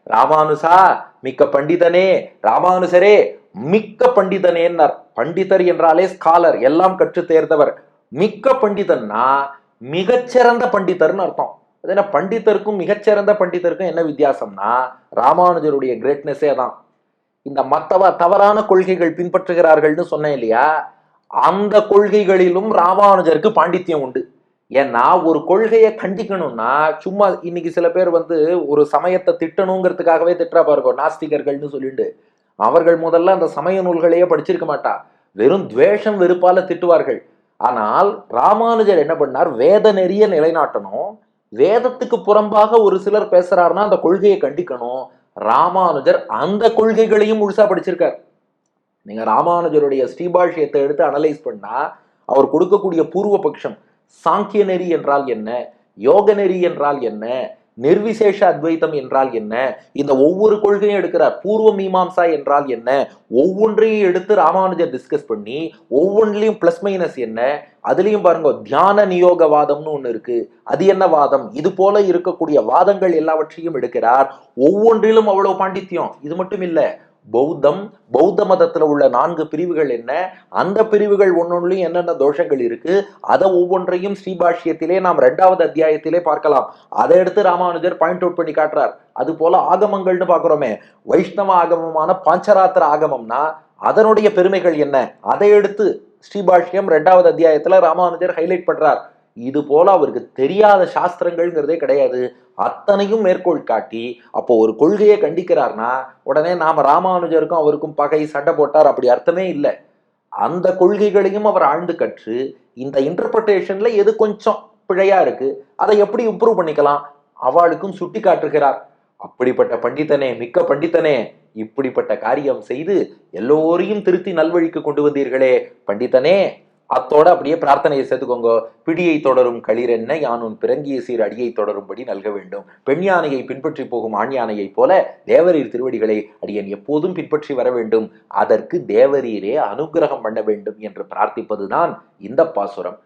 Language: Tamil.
ராமானுசா மிக்க பண்டிதனே, ராமானுசரே மிக்க பண்டிதனேன்னார். பண்டிதர் என்றாலே ஸ்காலர், எல்லாம் கற்று தேர்ந்தவர். மிக்க பண்டிதன்னா மிகச்சிறந்த பண்டிதர்னு அர்த்தம். அது பண்டிதருக்கும் மிகச்சிறந்த பண்டிதருக்கும் என்ன வித்தியாசம்னா, ராமானுஜருடைய கிரேட்னஸே தான். இந்த மத்தவ தவறான கொள்கைகள் பின்பற்றுகிறார்கள்னு சொன்னேன் இல்லையா, அந்த கொள்கைகளிலும் ராமானுஜருக்கு பாண்டித்யம் உண்டு. ஏன்னா ஒரு கொள்கையை கண்டிக்கணும்னா, சும்மா இன்னைக்கு சில பேர் ஒரு சமயத்தை திட்டணுங்கிறதுக்காகவே திட்டுறா பாருங்க, நாஸ்திகர்கள்னு சொல்லிட்டு. அவர்கள் முதல்ல அந்த சமய நூல்களையே படிச்சிருக்க மாட்டா, வெறும் துவேஷம் வெறுப்பால திட்டுவார்கள். ஆனால் ராமானுஜர் என்ன பண்ணார், வேத நெறிய நிலைநாட்டணும். வேதத்துக்கு புறம்பாக ஒரு சிலர் பேசுறாருன்னா அந்த கொள்கையை கண்டிக்கணும். ராமானுஜர் அந்த கொள்கைகளையும் முழுசா படிச்சிருக்கார். நீங்க ராமானுஜருடைய ஸ்ரீபாஷ்யத்தை எடுத்து அனலைஸ் பண்ணா, அவர் கொடுக்கக்கூடிய பூர்வ பட்சம், சாங்கிய நெறி என்றால் என்ன, யோக நெறி என்றால் என்ன, நிர்விசேஷ அத்வைத்தம் என்றால் என்ன, இந்த ஒவ்வொரு கொள்கையும் எடுக்கிறார். பூர்வ மீமாம்சா என்றால் என்ன, ஒவ்வொன்றையும் எடுத்து ராமானுஜர் டிஸ்கஸ் பண்ணி ஒவ்வொன்றிலையும் பிளஸ் மைனஸ் என்ன, அதுலயும் பாருங்க தியான நியோகவாதம்னு ஒண்ணு இருக்கு, அது என்ன வாதம், இது போல இருக்கக்கூடிய வாதங்கள் எல்லாவற்றையும் எடுக்கிறார். ஒவ்வொன்றிலும் அவ்வளவு பாண்டித்யம். இது மட்டும் இல்ல, பௌத்த மதத்துல உள்ள 4 பிரிவுகள் என்ன, அந்த பிரிவுகள் ஒன்னொன்னுலயும் என்னென்ன தோஷங்கள் இருக்கு, அதை ஒவ்வொன்றையும் ஸ்ரீபாஷ்யத்திலே நாம் 2வது அத்தியாயத்திலே பார்க்கலாம். அதை எடுத்து ராமானுஜர் பாயிண்ட் அவுட் பண்ணி காட்டுறார். அது போல ஆகமங்கள்னு பாக்குறோமே, வைஷ்ணவ ஆகமமான பாஞ்சராத்திர ஆகமம்னா அதனுடைய பெருமைகள் என்ன, அதை எடுத்து ஸ்ரீபாஷ்யம் 2வது அத்தியாயத்துல ராமானுஜர் ஹைலைட் பண்றார். இது போல அவருக்கு தெரியாத சாஸ்திரங்கள்ங்கிறதே கிடையாது. அத்தனையும் மேற்கோள் காட்டி அப்போ ஒரு கொள்கையை கண்டிக்கிறார்னா உடனே நாம ராமானுஜருக்கும் அவருக்கும் பகை சண்டை போட்டார், அப்படி அர்த்தமே இல்லை. அந்த கொள்கைகளையும் அவர் ஆழ்ந்து கற்று இந்த இன்டர்பிரேஷன்ல எது கொஞ்சம் பிழையா இருக்கு, அதை எப்படி இம்ப்ரூவ் பண்ணிக்கலாம், அவளுக்கும் சுட்டி காட்டுகிறார். அப்படிப்பட்ட பண்டிதனே, மிக்க பண்டிதனே, இப்படிப்பட்ட காரியம் செய்து எல்லோரையும் திருத்தி நல்வழிக்கு கொண்டு வந்தீர்களே பண்டிதனே. அத்தோட அப்படியே பிரார்த்தனையை சேர்த்துக்கோங்க. பிடியை தொடரும் களிரென்ன யானுன் பிறங்கிய சீர் அடியை தொடரும்படி நல்க வேண்டும். பெண் யானையை பின்பற்றி போகும் ஆண் யானையை போல தேவரீர் திருவடிகளை அடியன் எப்போதும் பின்பற்றி வர வேண்டும், அதற்கு தேவரீரே அனுகிரகம் பண்ண வேண்டும் என்று பிரார்த்திப்பதுதான் இந்த பாசுரம்.